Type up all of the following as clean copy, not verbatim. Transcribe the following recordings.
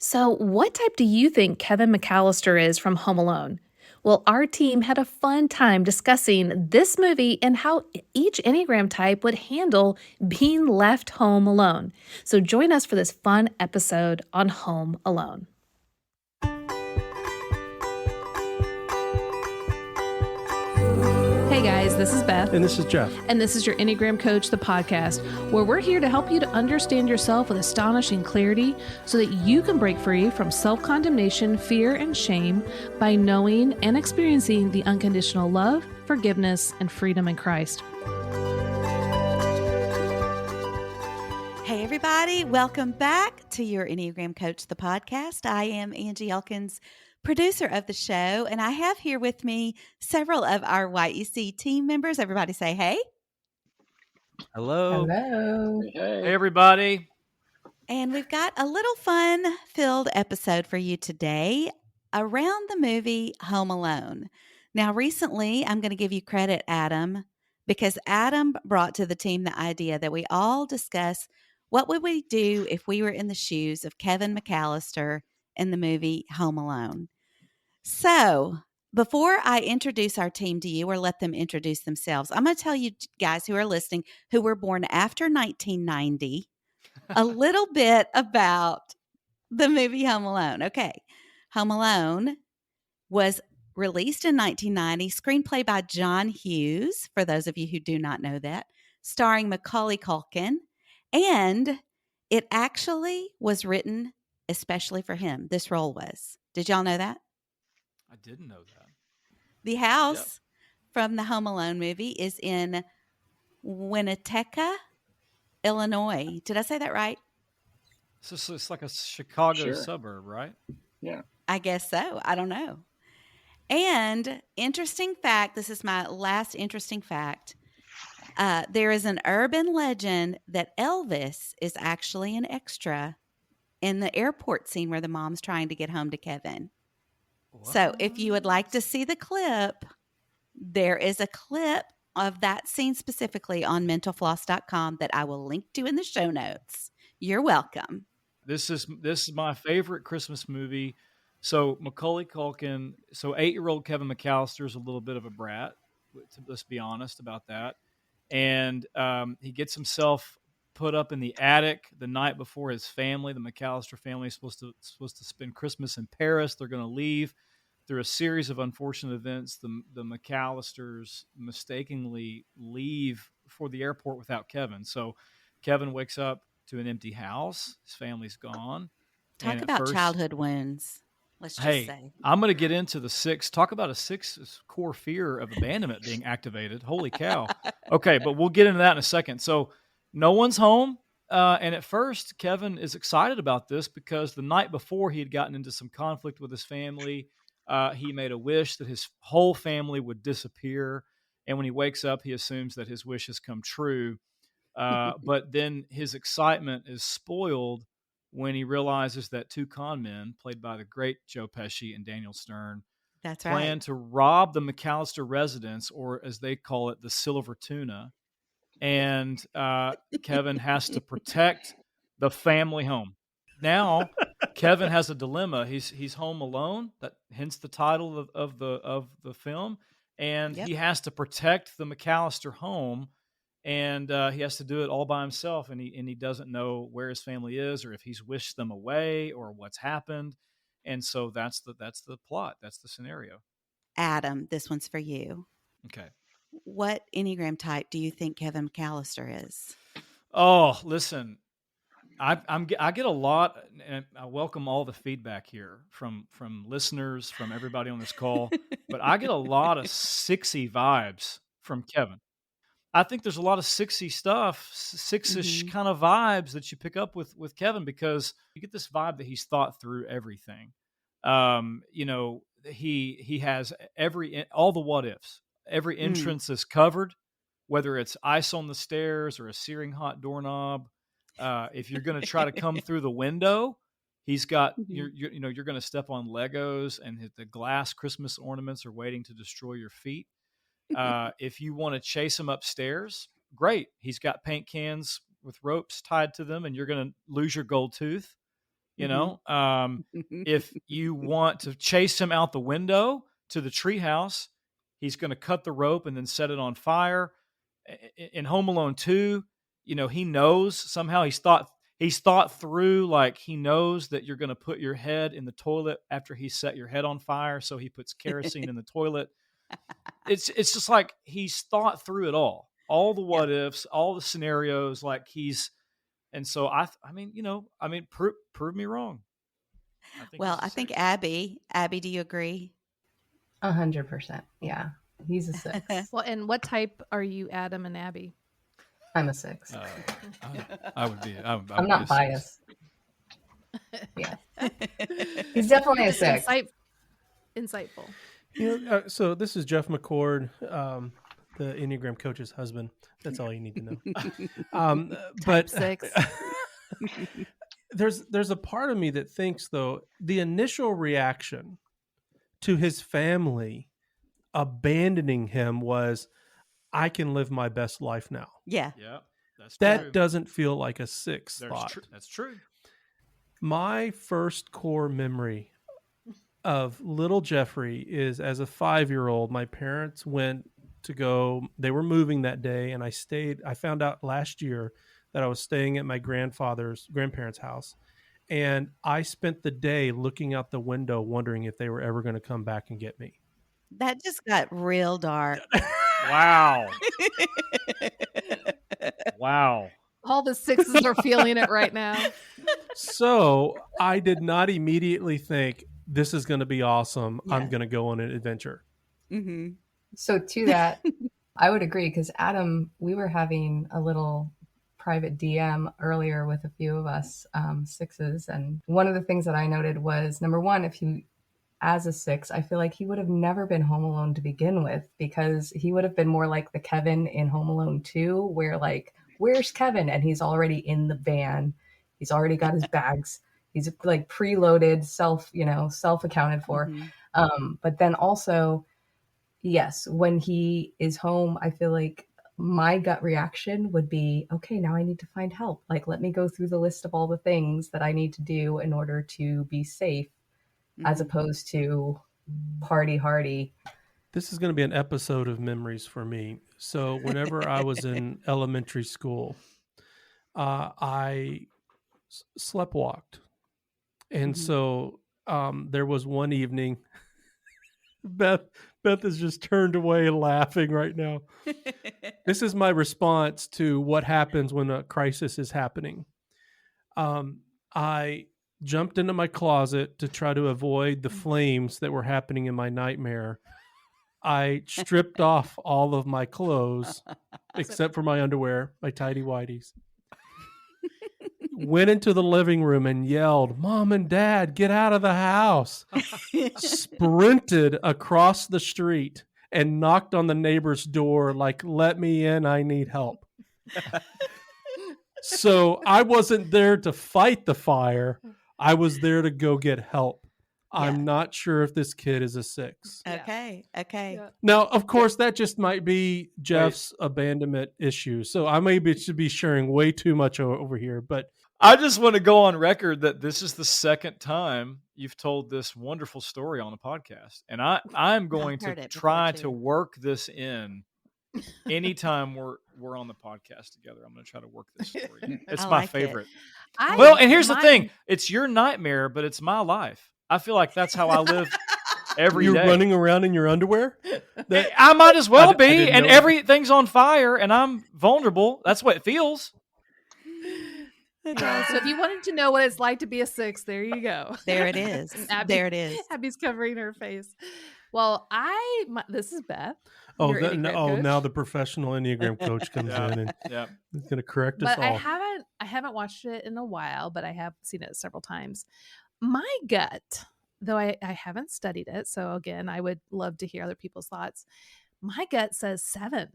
So, what type do you think Kevin McCallister is from Home Alone? Well, our team had a fun time discussing this movie and how each Enneagram type would handle being left home alone. So, join us for this fun episode on Home Alone. Hey guys, this is Beth. And this is Jeff. And this is your Enneagram Coach, the podcast, where we're here to help you to understand yourself with astonishing clarity so that you can break free from self-condemnation, fear, and shame by knowing and experiencing the unconditional love, forgiveness, and freedom in Christ. Hey, everybody. Welcome back to your Enneagram Coach, the podcast. I am Angie, Elkins, producer of the show, and I have here with me several of our YEC team members. Everybody say hey. Hello. Hello. Hey, everybody. And we've got a little fun-filled episode for you today around the movie Home Alone. Now, recently, I'm going to give you credit, Adam, because Adam brought to the team the idea that we all discuss what would we do if we were in the shoes of Kevin McCallister in the movie Home Alone. So, before I introduce our team to you or let them introduce themselves, I'm going to tell you guys who are listening who were born after 1990 a little bit about the movie Home Alone. Okay. Home Alone was released in 1990, screenplay by John Hughes, for those of you who do not know that, starring Macaulay Culkin, and it actually was written especially for him. This role was. Did y'all know that? I didn't know that. The house from the Home Alone movie is in Winnetka, Illinois. Did I say that right? So it's like a Chicago suburb, right? Yeah. I guess so. I don't know. And interesting fact, this is my last interesting fact. There is an urban legend that Elvis is actually an extra in the airport scene where the mom's trying to get home to Kevin. What? So if you would like to see the clip, there is a clip of that scene specifically on mentalfloss.com that I will link to in the show notes. You're welcome. This is my favorite Christmas movie. So Macaulay Culkin, so 8-year-old Kevin McCallister is a little bit of a brat. Let's be honest about that. And he gets himself put up in the attic the night before his family, the McAllister family, is supposed to spend Christmas in Paris. They're going to leave. Through a series of unfortunate events, the McAllisters mistakenly leave for the airport without Kevin. So Kevin wakes up to an empty house. His family's gone. Talk about childhood wounds. Let's just say. I'm going to get into the six. Talk about a six core fear of abandonment being activated. Holy cow. Okay, but we'll get into that in a second. So no one's home. And at first, Kevin is excited about this because the night before he had gotten into some conflict with his family. He made a wish that his whole family would disappear. And when he wakes up, he assumes that his wish has come true. But then his excitement is spoiled when he realizes that two con men, played by the great Joe Pesci and Daniel Stern, plan to rob the McAllister residence, or as they call it, the Silver Tuna. And Kevin has to protect the family home. Now, Kevin has a dilemma. He's home alone. That hence the title of the film, and he has to protect the McAllister home, and he has to do it all by himself. And he doesn't know where his family is, or if he's wished them away, or what's happened. And so that's the plot. That's the scenario. Adam, this one's for you. Okay. What Enneagram type do you think Kevin McCallister is? Oh, listen. I get a lot, and I welcome all the feedback here from listeners, from everybody on this call. But I get a lot of 6y vibes from Kevin. I think there's a lot of 6y stuff, 6ish kind of vibes that you pick up with Kevin, because you get this vibe that he's thought through everything. He has all the what ifs. Every entrance is covered, whether it's ice on the stairs or a searing hot doorknob. If you're going to try to come through the window, he's got you're going to step on Legos, and the glass Christmas ornaments are waiting to destroy your feet. If you want to chase him upstairs, great. He's got paint cans with ropes tied to them, and you're going to lose your gold tooth. You know, if you want to chase him out the window to the treehouse, he's going to cut the rope and then set it on fire. In Home Alone 2, you know, he knows somehow he's thought through, like he knows that you're going to put your head in the toilet after he set your head on fire. So he puts kerosene in the toilet. It's just like he's thought through it all the what ifs, all the scenarios, like and so I mean, you know, prove me wrong. Well, I think Abby, do you agree? 100%. Yeah. He's a 6. Well, and what type are you, Adam and Abby? I'm a 6. I would be. I'm not biased. Yeah. He's definitely a 6. Insightful. You know, so this is Jeff McCord, the Enneagram coach's husband. That's all you need to know. But 6. there's a part of me that thinks, though, the initial reaction to his family abandoning him was, I can live my best life now. Yeah. Yeah. That's true. Doesn't feel like a 6 thought. That's true. My first core memory of little Jeffrey is, as a 5-year-old, my parents went to go, they were moving that day, and I found out last year that I was staying at my grandparents' house, and I spent the day looking out the window wondering if they were ever going to come back and get me. That just got real dark. Wow. Wow. All the 6s are feeling it right now. So I did not immediately think, this is going to be awesome. Yeah. I'm going to go on an adventure. Mm-hmm. So to that, I would agree, because Adam, we were having a little private DM earlier with a few of us 6s. And one of the things that I noted was, number one, if he, as a 6, I feel like he would have never been home alone to begin with, because he would have been more like the Kevin in Home Alone 2, where like, where's Kevin? And he's already in the van. He's already got his bags. He's like preloaded, self accounted for. Mm-hmm. But then also, yes, when he is home, I feel like my gut reaction would be, okay, now I need to find help. Like, let me go through the list of all the things that I need to do in order to be safe, as opposed to party hardy. This is going to be an episode of memories for me. So whenever I was in elementary school, I sleptwalked. And so there was one evening, Beth is just turned away laughing right now. This is my response to what happens when a crisis is happening. I jumped into my closet to try to avoid the flames that were happening in my nightmare. I stripped off all of my clothes, except for my underwear, my tidy whities. Went into the living room and yelled, "Mom and Dad, get out of the house." Sprinted across the street and knocked on the neighbor's door like, "Let me in, I need help." So I wasn't there to fight the fire. I was there to go get help. Yeah. I'm not sure if this kid is a 6. Okay. Yeah. Now, of course, that just might be Jeff's abandonment issue. So I should be sharing way too much over here, but I just want to go on record that this is the second time you've told this wonderful story on the podcast. And I'm going to try to work this in anytime we're on the podcast together. I'm going to try to work this story. It's my favorite. And here's the thing. It's your nightmare, but it's my life. I feel like that's how I live every day. You're running around in your underwear? I might as well be, and everything's on fire, and I'm vulnerable. That's what it feels. Yeah, so if you wanted to know what it's like to be a 6, there you go. There it is. There it is. Abby's covering her face. Well, this is Beth. Now the professional Enneagram coach comes in and he's going to correct us all. I haven't watched it in a while, but I have seen it several times. My gut, though I haven't studied it, so again, I would love to hear other people's thoughts. My gut says 7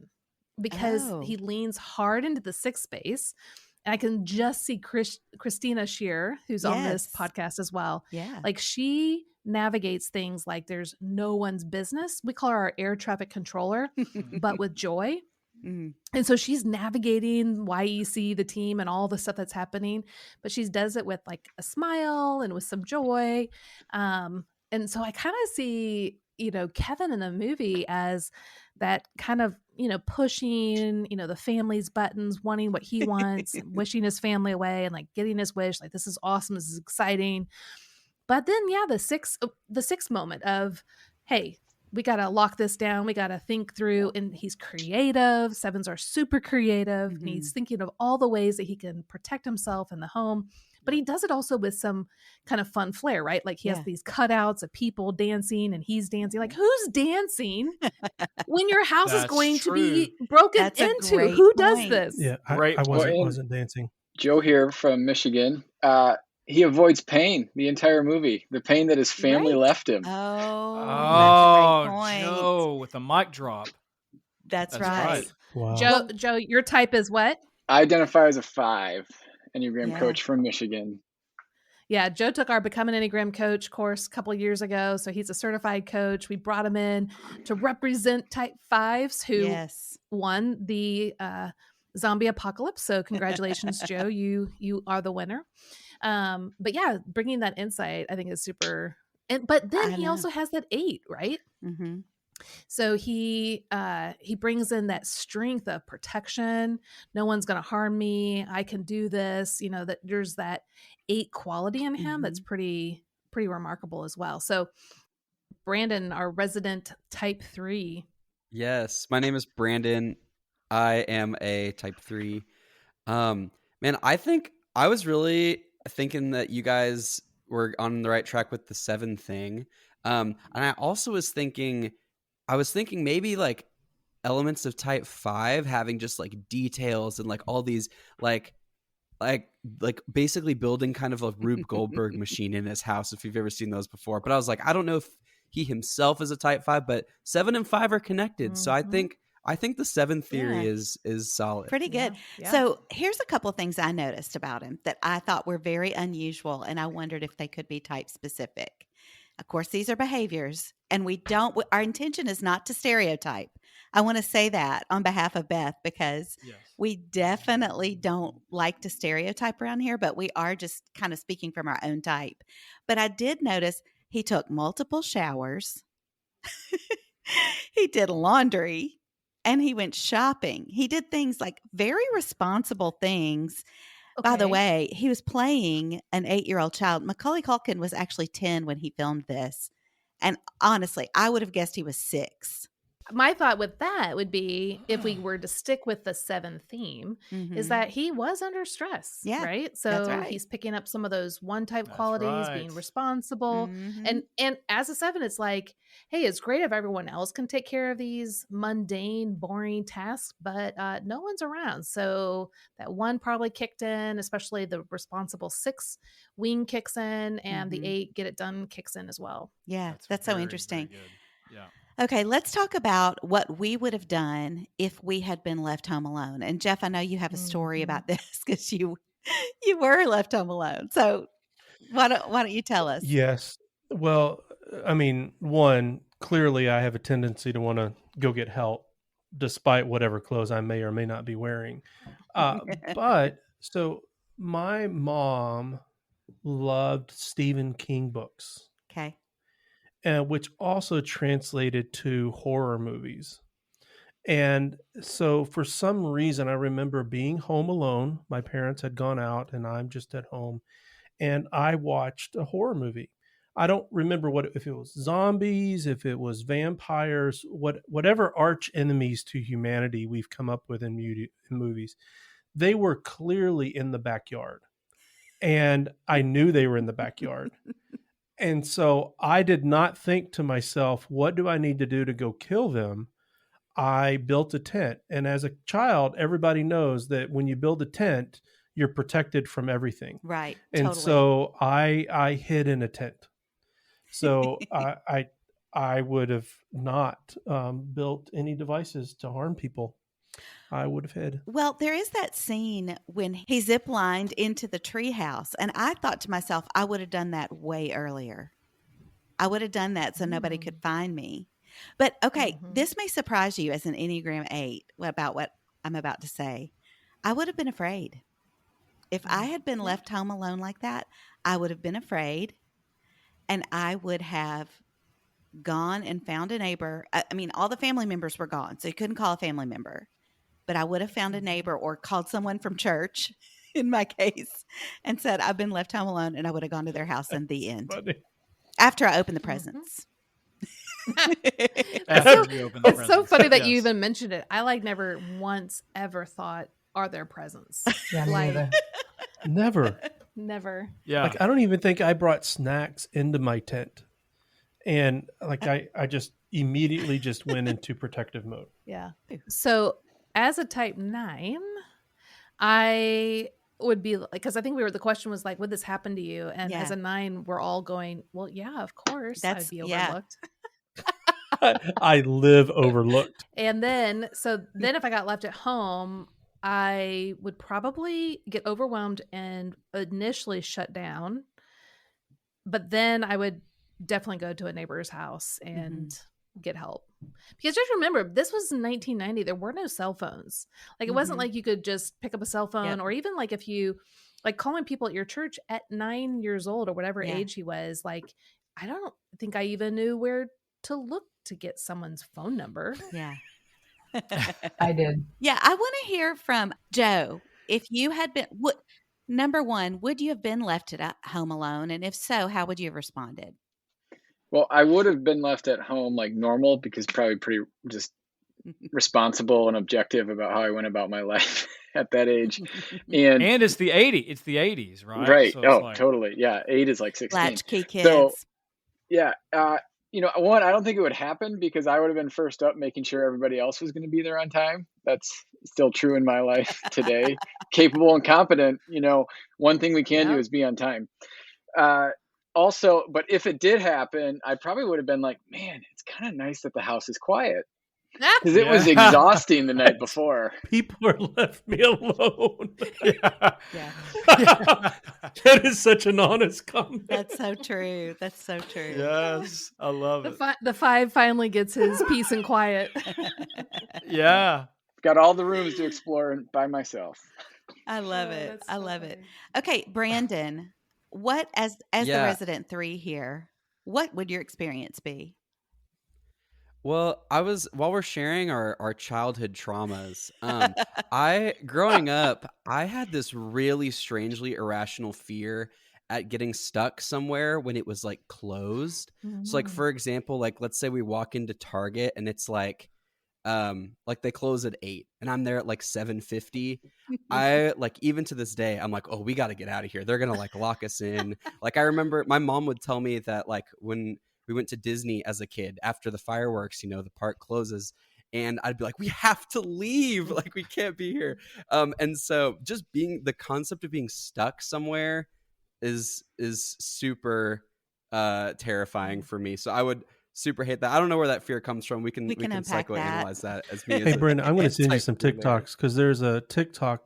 because he leans hard into the 6 space. And I can just see Christina Shear, who's on this podcast as well. Yeah. Like she navigates things like there's no one's business. We call her our air traffic controller, but with joy. Mhm. And so she's navigating YEC, the team, and all the stuff that's happening, but she does it with like a smile and with some joy. And so I kind of see, Kevin in the movie as that kind of, pushing, the family's buttons, wanting what he wants, wishing his family away and like getting his wish. Like, this is awesome. This is exciting. But then, yeah, the sixth moment of, hey, we got to lock this down. We got to think through. And he's creative. Sevens are super creative. And he's thinking of all the ways that he can protect himself in the home. But he does it also with some kind of fun flair, right? Like he has these cutouts of people dancing and he's dancing. Like, who's dancing when your house is That's going to true. be broken That's a into? great Who does point. this? Yeah, I Right. wasn't dancing. Joe here from Michigan. He avoids pain the entire movie, the pain that his family Right. left him. Oh, that's a Oh, great point. Joe with the mic drop. That's That's right. right. Wow. Joe, your type is what? I identify as a 5 Enneagram Yeah. coach from Michigan. Yeah, Joe took our Become an Enneagram Coach course a couple of years ago. So he's a certified coach. We brought him in to represent type 5s who Yes. won the zombie apocalypse. So congratulations, Joe. You are the winner. But yeah, bringing that insight, I think, is super. But then I he know. also has that 8, right? Mm-hmm. So he brings in that strength of protection. No one's going to harm me. I can do this. That there's that 8 quality in him that's pretty remarkable as well. So Brandon, our resident type 3. Yes, my name is Brandon. I am a type 3. Man, I think I was really thinking that you guys were on the right track with the 7 thing. And I also was thinking maybe like elements of type 5 having just like details and like all these like basically building kind of a Rube Goldberg machine in his house, if you've ever seen those before. But I was like, I don't know if he himself is a type 5, but 7 and 5 are connected. So I think the 7 theory is solid. Pretty good. Yeah. So here's a couple of things I noticed about him that I thought were very unusual, and I wondered if they could be type specific. Of course, these are behaviors, and our intention is not to stereotype. I want to say that on behalf of Beth, because Yes. we definitely don't like to stereotype around here, but we are just kind of speaking from our own type. But I did notice he took multiple showers. He did laundry. And he went shopping. He did things like very responsible things. By the Okay. way, he was playing an 8-year-old child. Macaulay Culkin was actually 10 when he filmed this. And honestly, I would have guessed he was 6. My thought with that would be, if we were to stick with the 7 theme, is that he was under stress, Yeah, right? So that's right. he's picking up some of those 1 type That's qualities, right. being responsible. Mhm. And as a 7, it's like, hey, it's great if everyone else can take care of these mundane, boring tasks, but no one's around. So that 1 probably kicked in, especially the responsible 6 wing kicks in, and the 8 get it done kicks in as well. Yeah, that's so very, interesting. very good. Yeah. Okay, let's talk about what we would have done if we had been left home alone. And Jeff, I know you have a story about this because you were left home alone. So why don't you tell us? Yes. Well, I mean, one, clearly I have a tendency to want to go get help despite whatever clothes I may or may not be wearing. But so my mom loved Stephen King books, Okay. which also translated to horror movies. And so for some reason, I remember being home alone. My parents had gone out and I'm just at home. And I watched a horror movie. I don't remember if it was zombies, if it was vampires, whatever arch enemies to humanity we've come up with in movies. They were clearly in the backyard. And I knew they were in the backyard. And so I did not think to myself, what do I need to do to go kill them? I built a tent. And as a child, everybody knows that when you build a tent, you're protected from everything. Right. And Totally. so I hid in a tent. So I would have not built any devices to harm people. I would have hid. Well, there is that scene when he ziplined into the treehouse, and I thought to myself, I would have done that way earlier. I would have done that so nobody could find me. But okay, Mhm. this may surprise you as an Enneagram 8 about what I'm about to say. I would have been afraid. If I had been left home alone like that, I would have been afraid and I would have gone and found a neighbor. I mean, all the family members were gone, so you couldn't call a family member. But I would have found a neighbor or called someone from church in my case and said, I've been left home alone, and I would have gone to their house in the end. Funny. After I opened the presents. After you open the It's so presents. funny that you Yes. even mentioned it. I like never once ever thought, are there presents? Yeah, me Like, neither. Never. never. Yeah. Like I don't even think I brought snacks into my tent. And like I just immediately just went into protective mode. Yeah. So as a type 9, I would be like, because I think the question was like, would this happen to you? And as Yeah. a 9, we're all going, well, yeah, of course, I'd be Yeah. overlooked. I live overlooked. And then if I got left at home, I would probably get overwhelmed and initially shut down. But then I would definitely go to a neighbor's house and get help. Because just remember, this was 1990. There were no cell phones. Like it wasn't like you could just pick up a cell phone, or even like if you like calling people at your church at 9 years old or whatever age he was, like I don't think I even knew where to look to get someone's phone number. Yeah. I did. Yeah. I want to hear from Joe. If you had been, number one, would you have been left at home alone? And if so, how would you have responded? Well, I would have been left at home like normal because probably pretty just responsible and objective about how I went about my life at that age. And it's the 80s, right? right. So it's totally. Yeah. 8 is like 16. Latchkey kids. So yeah. One, I don't think it would happen because I would have been first up making sure everybody else was going to be there on time. That's still true in my life today. Capable and competent, one thing we can do is be on time. Also, but if it did happen, I probably would have been like, man, it's kind of nice that the house is quiet. Because it was exhausting the night before. People are left me alone. Yeah. That is such an honest comment. That's so true. That's so true. Yes. I love it. The 5 finally gets his peace and quiet. Yeah. Got all the rooms to explore by myself. I love it. That's I so love it. funny. Okay, Brandon, what as the resident 3 here, what would your experience be? Well, while we're sharing our childhood traumas, growing up, I had this really strangely irrational fear at getting stuck somewhere when it was like closed. So like, for example, like let's say we walk into Target and it's like they close at 8 and I'm there at like 7:50. I like, even to this day, I'm like, oh, we got to get out of here. They're going to like lock us in. Like, I remember my mom would tell me that like when we went to Disney as a kid, after the fireworks, the park closes, and I'd be like, we have to leave. Like, we can't be here. And so just the concept of being stuck somewhere is super terrifying for me. So I would super hate that. I don't know where that fear comes from. We can psychoanalyze that as me. Hey, Brandon, I'm going to send you some type three there. TikToks because there's a TikTok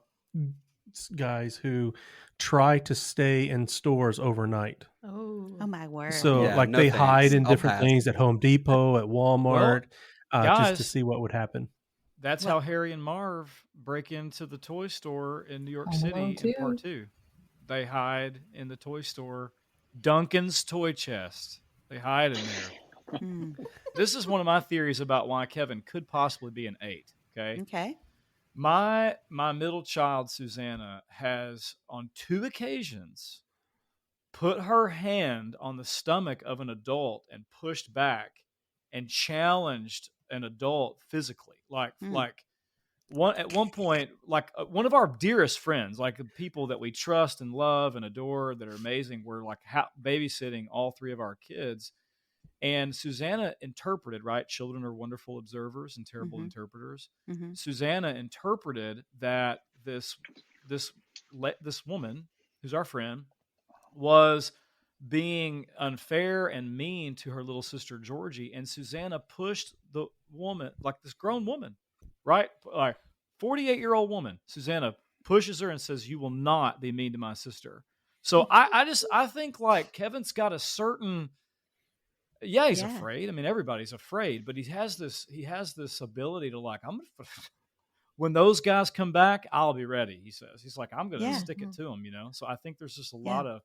guys who try to stay in stores overnight. Oh my word. So Yeah, no they thanks. hide in I'll different pass. things at Home Depot, at Walmart, just guys, to see what would happen. That's how Harry and Marv break into the toy store in New York Home City Alone in part 2. They hide in the toy store, Duncan's toy chest. They hide in there. This is one of my theories about why Kevin could possibly be an 8. Okay. My middle child, Susanna, has on 2 occasions put her hand on the stomach of an adult and pushed back and challenged an adult physically. Like at one point, like one of our dearest friends, like the people that we trust and love and adore that are amazing, were like babysitting all 3 of our kids. And Susanna interpreted, right? Children are wonderful observers and terrible interpreters. Susanna interpreted that this woman, who's our friend, was being unfair and mean to her little sister Georgie, and Susanna pushed the woman, like this grown woman, right? Like 48-year-old woman. Susanna pushes her and says, "You will not be mean to my sister." So I think like Kevin's got a certain Yeah, he's Yeah. afraid. I mean, everybody's afraid, but he has this ability to like, when those guys come back, I'll be ready. He says, he's like, I'm going to Yeah. stick it to them, you know? So I think there's just a Yeah.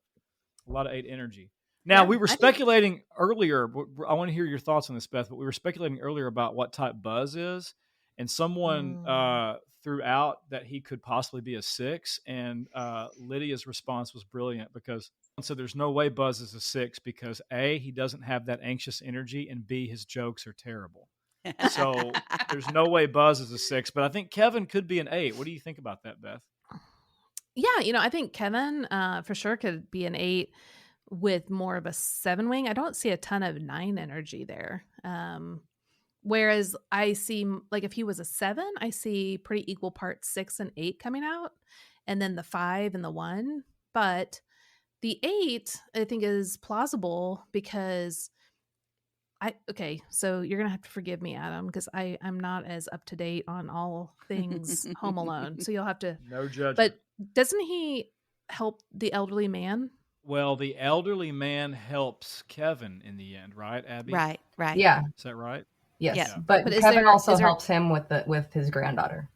lot of 8 energy. Now, Yeah, we were I do. speculating earlier. I want to hear your thoughts on this, Beth, but we were speculating earlier about what type Buzz is. And someone threw out that he could possibly be a 6. And Lydia's response was brilliant because so there's no way Buzz is a 6 because A, he doesn't have that anxious energy, and B, his jokes are terrible. So there's no way Buzz is a 6, but I think Kevin could be an 8. What do you think about that, Beth? Yeah, I think Kevin for sure could be an 8 with more of a 7 wing. I don't see a ton of 9 energy there. Whereas I see, like, if he was a 7, I see pretty equal parts 6 and 8 coming out, and then the 5 and the 1. But the 8, I think, is plausible because so you're gonna have to forgive me, Adam, because I'm not as up to date on all things Home Alone. So you'll have to. No judgment. But doesn't he help the elderly man? Well, the elderly man helps Kevin in the end, right, Abby? Right. Yeah. Is that right? Yes. Yeah. But But Kevin also helps him with his granddaughter.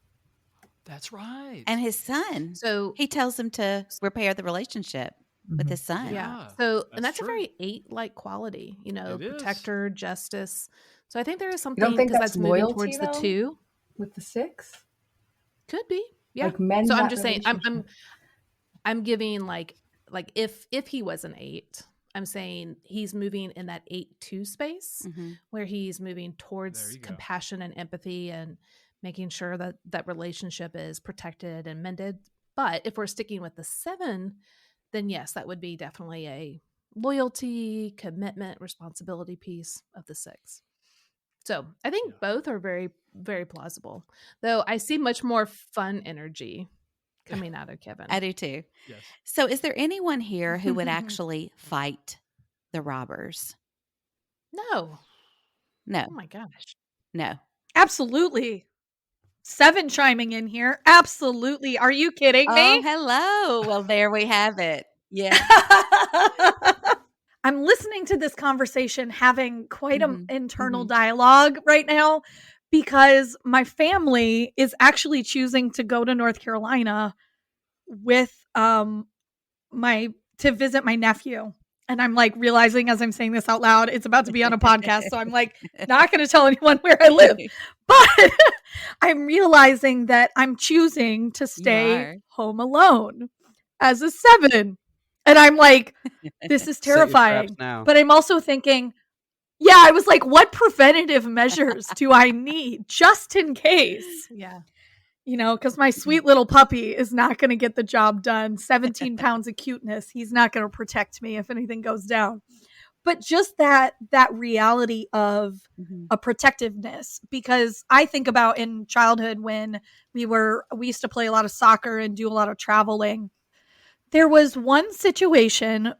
That's right. And his son. So He tells him to repair the relationship with Mhm. his son. yeah. So and that's true. a very 8-like quality, It is. protector, justice. So I think there is You something don't think because that's that's moving loyalty, towards the though? 2. With the 6? Could be. Yeah. Like mend So I'm that just saying relationship. I'm giving like if he was an 8, I'm saying he's moving in that 8-2 space Mhm. where he's moving There towards you go. compassion and empathy and making sure that that relationship is protected and mended. But if we're sticking with the 7, then yes, that would be definitely a loyalty, commitment, responsibility piece of the 6. So I think Yeah. both are very, very plausible. Though I see much more fun energy coming out of Kevin. I do too. Yes. So is there anyone here who would actually fight the robbers? No. No. Oh my gosh. No. Absolutely. 7 chiming in here. Absolutely. Are you kidding Oh, me? hello. Well, there we have it. Yeah. I'm listening to this conversation having quite an Mhm, internal mhm. dialogue right now because my family is actually choosing to go to North Carolina with to visit my nephew. And I'm like realizing as I'm saying this out loud, it's about to be on a podcast. So I'm like not going to tell anyone where I live. But I'm realizing that I'm choosing to stay are. home alone as a 7. And I'm like, this is Set your traps terrifying. now. But I'm also thinking, yeah, I was like, what preventative measures do I need just in case? Yeah. Because my sweet little puppy is not going to get the job done. 17 pounds of cuteness. He's not going to protect me if anything goes down. But just that reality of Mhm. a protectiveness, because I think about in childhood when we used to play a lot of soccer and do a lot of traveling. There was one situation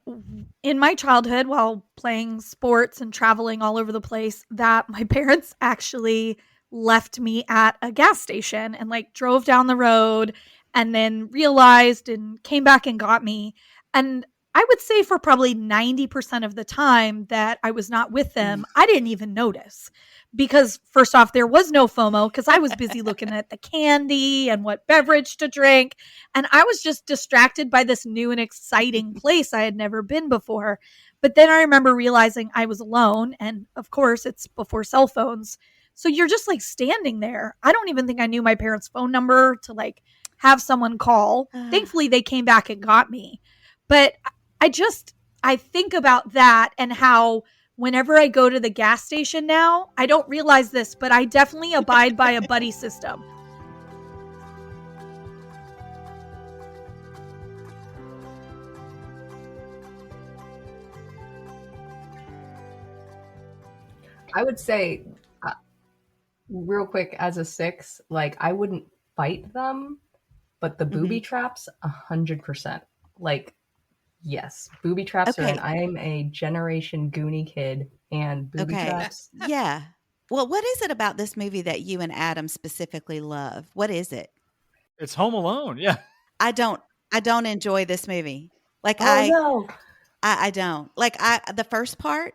in my childhood while playing sports and traveling all over the place that my parents actually left me at a gas station and like drove down the road and then realized and came back and got me. And I would say for probably 90% of the time that I was not with them, I didn't even notice. Because first off, there was no FOMO because I was busy looking at the candy and what beverage to drink. And I was just distracted by this new and exciting place I had never been before. But then I remember realizing I was alone. And of course, it's before cell phones. So you're just like standing there. I don't even think I knew my parents' phone number to like have someone call. Thankfully, they came back and got me. But I think about that and how whenever I go to the gas station now, I don't realize this, but I definitely abide by a buddy system. I would say, real quick, as a 6, like I wouldn't fight them, but the booby traps, 100%. Like, yes, booby traps are in. Okay. I'm a generation Goonie kid, and booby Okay. traps. Yeah. Well, what is it about this movie that you and Adam specifically love? What is it? It's Home Alone. Yeah. I don't enjoy this movie. Like Oh no! I don't. Like the first part,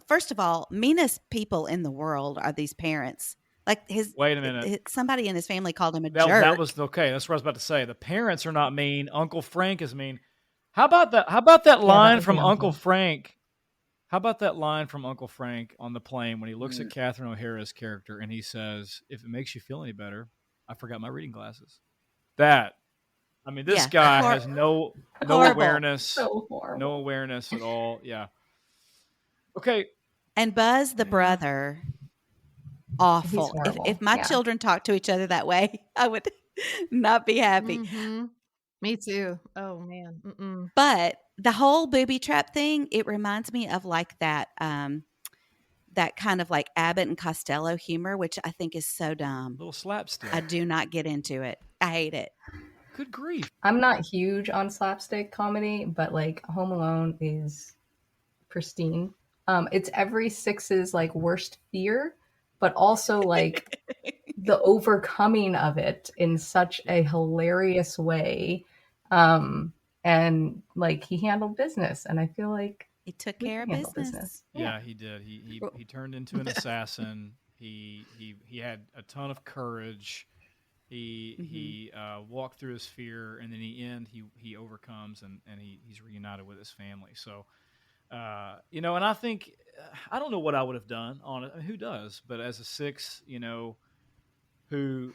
first of all, meanest people in the world are these parents. Like Wait a minute. somebody in his family called him a That jerk. was okay. That's what I was about to say. The parents are not mean. Uncle Frank is mean. How about that? How about that line was from the Uncle uncle. Frank? How about that line from Uncle Frank on the plane when he looks at Mm. Catherine O'Hara's character and he says, "If it makes you feel any better, I forgot my reading glasses." That, I mean, this Yeah. guy Hor- has no horrible. awareness, So horrible. no awareness at all. Yeah. Okay. And Buzz the brother, awful. If horrible. my Yeah. children talked to each other that way, I would not be happy. Mhm. Me too. Oh man. Mm-mm. But the whole booby trap thing, it reminds me of like that that kind of like Abbott and Costello humor, which I think is so dumb. Little slapstick. I do not get into it. I hate it. Good grief. I'm not huge on slapstick comedy, but like Home Alone is pristine. It's every six's like worst fear, but also like the overcoming of it in such a hilarious way. And like he handled business, and I feel like He took we care of can handle business. Yeah, he did. He turned into an assassin. He had a ton of courage. He walked through his fear, and in the end, he overcomes, and he's reunited with his family. So, and I think I don't know what I would have done on it. I mean, who does? But as a 6, who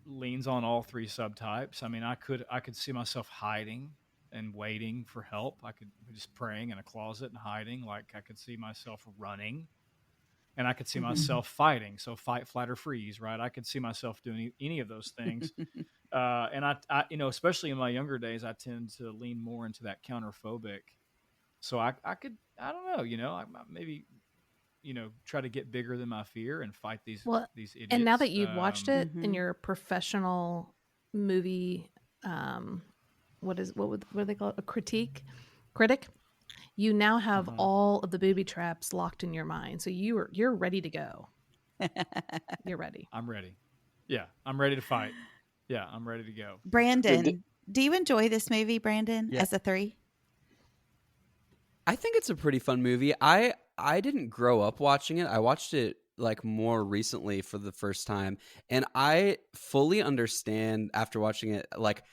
leans on all 3 subtypes. I mean, I could see myself hiding and waiting for help. I could just praying in a closet and hiding. Like I could see myself running, and I could see myself fighting. So fight, flight, or freeze, right? I could see myself doing any of those things. And I, especially in my younger days, I tend to lean more into that counterphobic. So I don't know, I maybe, try to get bigger than my fear and fight these idiots. And now that you've watched it in Mhm. your professional movie, what do they call it? A critic, you now have all of the booby traps locked in your mind. So you're ready to go. You're ready. I'm ready. Yeah, I'm ready to fight. Yeah, I'm ready to go. Brandon, do you enjoy this movie, Brandon, Yeah. as a 3? I think it's a pretty fun movie. I didn't grow up watching it. I watched it like more recently for the first time, and I fully understand after watching it, like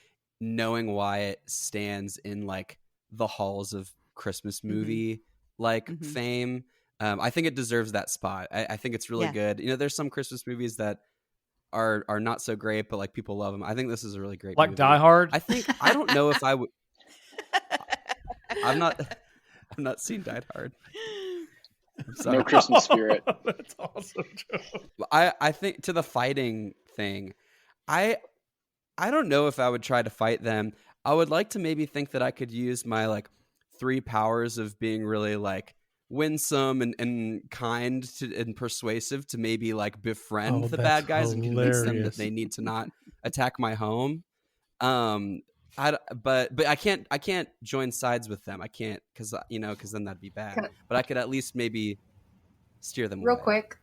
knowing why it stands in like the halls of Christmas movie like fame. I think it deserves that spot. I think it's really Yeah. good. There's some Christmas movies that are not so great, but like people love them. I think this is a really great Like movie. Die Hard. I don't know if I would. I'm not seeing Die Hard. I'm sorry. No Christmas spirit. That's awesome, Joe. I think to the fighting thing, I don't know if I would try to fight them. I would like to maybe think that I could use my like 3 powers of being really like winsome and kind and persuasive to maybe like befriend the that's bad guys and convince them that hilarious. they need to not attack my home. But I can't join sides with them. I can't because then that'd be bad. But I could at least maybe steer them Real away. quick,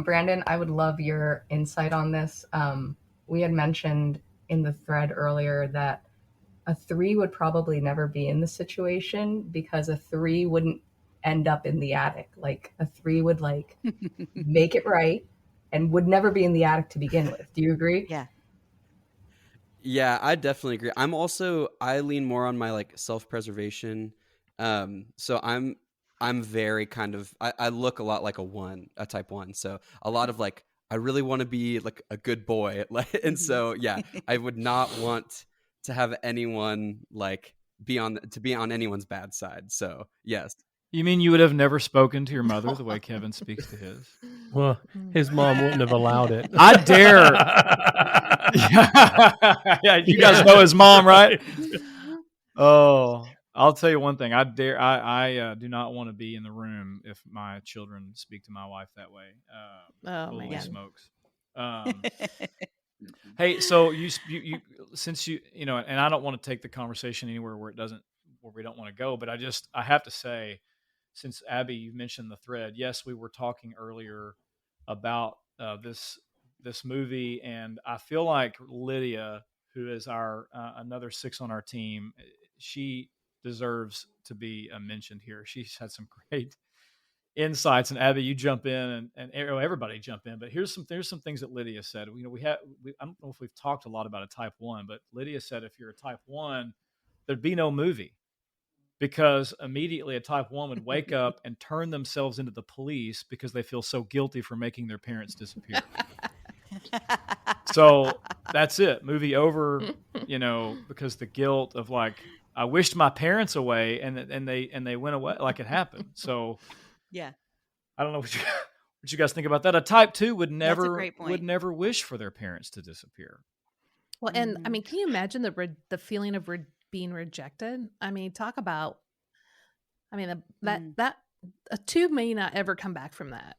Brandon, I would love your insight on this. We had mentioned in the thread earlier that a 3 would probably never be in the situation because a 3 wouldn't end up in the attic. Like a 3 would like make it right and would never be in the attic to begin with. Do you agree? Yeah. Yeah, I definitely agree. I lean more on my like self-preservation. So I'm very kind of I look a lot like a type 1. So a lot of like I really want to be like a good boy. And so yeah, I would not want to have anyone like be on anyone's bad side. So yes. You mean you would have never spoken to your mother the way Kevin speaks to his? Well, his mom wouldn't have allowed it. I dare. Yeah, you guys know his mom, right? Oh, I'll tell you one thing. I dare. I do not want to be in the room if my children speak to my wife that way. Oh Holy man. smokes! Hey, so you since and I don't want to take the conversation anywhere where we don't want to go, but I have to say, since Abby, you mentioned the thread. Yes, we were talking earlier about this movie, and I feel like Lydia, who is our another 6 on our team, she deserves to be mentioned here. She's had some great insights, and Abby, you jump in, and everybody jump in. But here's some things that Lydia said. I don't know if we've talked a lot about a type 1, but Lydia said if you're a type 1, there'd be no movie, because immediately a type 1 would wake up and turn themselves into the police because they feel so guilty for making their parents disappear. So that's it. Movie over, because the guilt of like, I wished my parents away and they went away, like it happened. So Yeah. I don't know what you guys think about that. A type 2 would That's a great point. never wish for their parents to disappear. Well, and I mean, can you imagine the feeling of being rejected? I mean, talk about. I mean, that a 2 may not ever come back from that.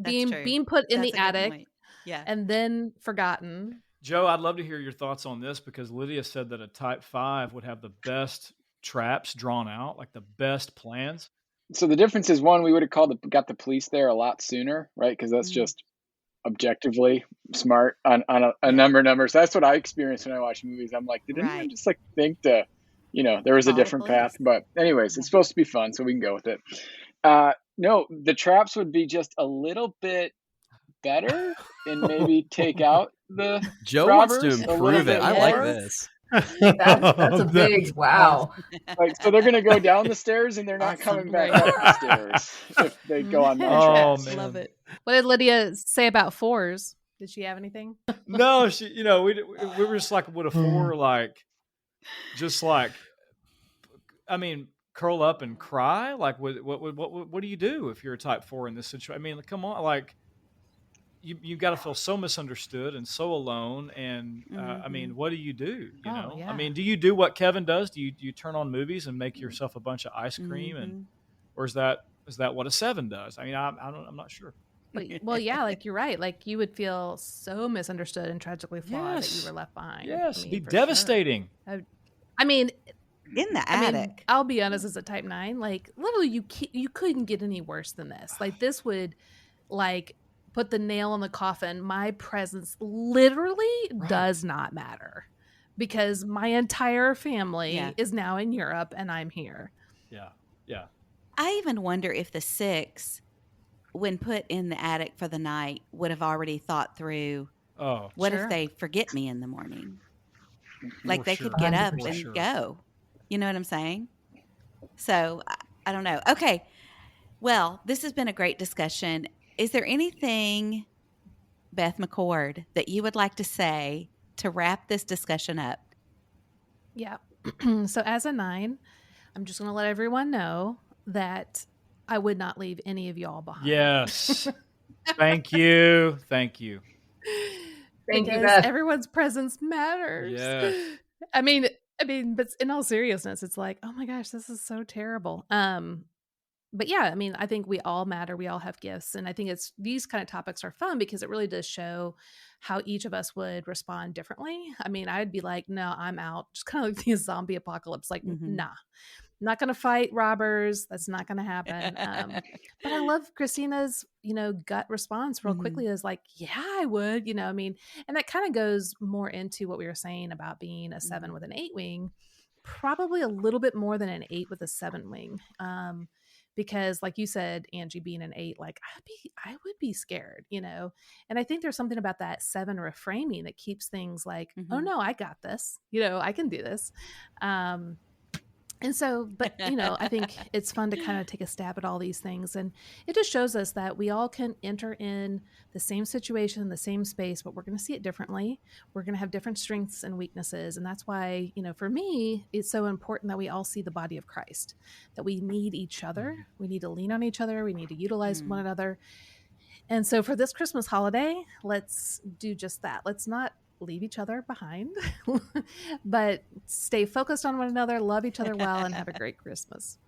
being put in the attic, and then forgotten. Joe, I'd love to hear your thoughts on this, because Lydia said that a type 5 would have the best traps drawn out, like the best plans. So the difference is, one, we would have got the police there a lot sooner, right? Because that's just objectively smart on a number of numbers. That's what I experienced when I watch movies. I'm like, did anyone just like think there was a different path? But anyways, it's supposed to be fun, so we can go with it. No, the traps would be just a little bit better and maybe take out the Joe robbers wants to improve it. I like this. That's a big wow. Right, so they're going to go down the stairs and they're not coming back up the stairs if they go on that. Oh, man. Love it. What did Lydia say about 4s? Did she have anything? No, she. We were just like, would a 4 curl up and cry? Like, what do you do if you're a type 4 in this situation? I mean, come on, like. You got to feel so misunderstood and so alone, and I mean, what do you do? Yeah. I mean, do you do what Kevin does? Do you turn on movies and make yourself a bunch of ice cream, or is that what a 7 does? I mean, I'm not sure. Well, yeah, like you're right. Like you would feel so misunderstood and tragically flawed that you were left behind. Yes, I mean, be devastating. Sure. I mean, in the attic. I'll be honest, as a type 9, like literally you couldn't get any worse than this. Like this would put the nail in the coffin. My presence literally does not matter, because my entire family is now in Europe and I'm here. Yeah. Yeah. I even wonder if the 6, when put in the attic for the night, would have already thought through, what if they forget me in the morning? Like they could get up and go. You know what I'm saying? So I don't know. Okay. Well, this has been a great discussion. Is there anything, Beth McCord, that you would like to say to wrap this discussion up? Yeah. So as a 9, I'm just going to let everyone know that I would not leave any of y'all behind. Yes. Thank you. Thank you. Thank you, Because Beth. everyone's presence matters. Yes. I mean, but in all seriousness, it's like, oh my gosh, this is so terrible. But yeah, I mean, I think we all matter. We all have gifts. And I think these kind of topics are fun because it really does show how each of us would respond differently. I mean, I'd be like, no, I'm out. Just kind of like the zombie apocalypse. Like, nah, I'm not going to fight robbers. That's not going to happen. But I love Christina's, gut response real quickly is like, yeah, I would, I mean, and that kind of goes more into what we were saying about being a 7 with an 8 wing, probably a little bit more than an 8 with a 7 wing. Because like you said, Angie, being an 8, like I would be scared, and I think there's something about that 7 reframing that keeps things like, oh no, I got this, I can do this. And so, but, I think it's fun to kind of take a stab at all these things. And it just shows us that we all can enter in the same situation, the same space, but we're going to see it differently. We're going to have different strengths and weaknesses. And that's why, for me, it's so important that we all see the body of Christ, that we need each other. We need to lean on each other. We need to utilize one another. And so for this Christmas holiday, let's do just that. Let's not leave each other behind, but stay focused on one another, love each other well, and have a great Christmas.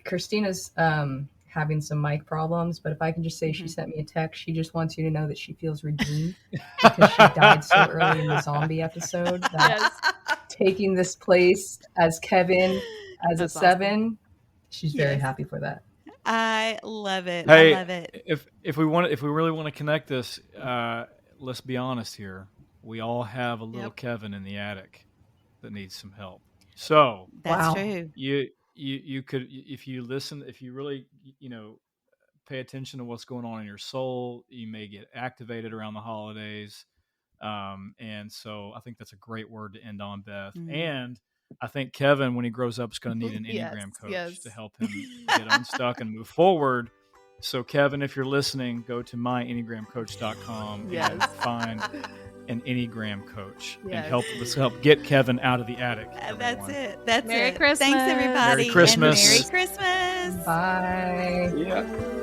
Christina's having some mic problems, but if I can just say she sent me a text, she just wants you to know that she feels redeemed because she died so early in the zombie episode that taking this place as Kevin as a 7, awesome. She's very happy for that. I love it. Hey, I love it. If we really want to connect this, let's be honest here. We all have a little Kevin in the attic that needs some help. So that's true. you could, if you listen, if you really, pay attention to what's going on in your soul, you may get activated around the holidays. And so I think that's a great word to end on, Beth. And I think Kevin, when he grows up, is going to need an Enneagram coach to help him get unstuck and move forward. So Kevin, if you're listening, go to myenneagramcoach.com and find an Enneagram coach and let's help get Kevin out of the attic. That's it. That's Merry it. Christmas. Thanks, everybody. Merry Christmas. And Merry Christmas. Bye. Yeah.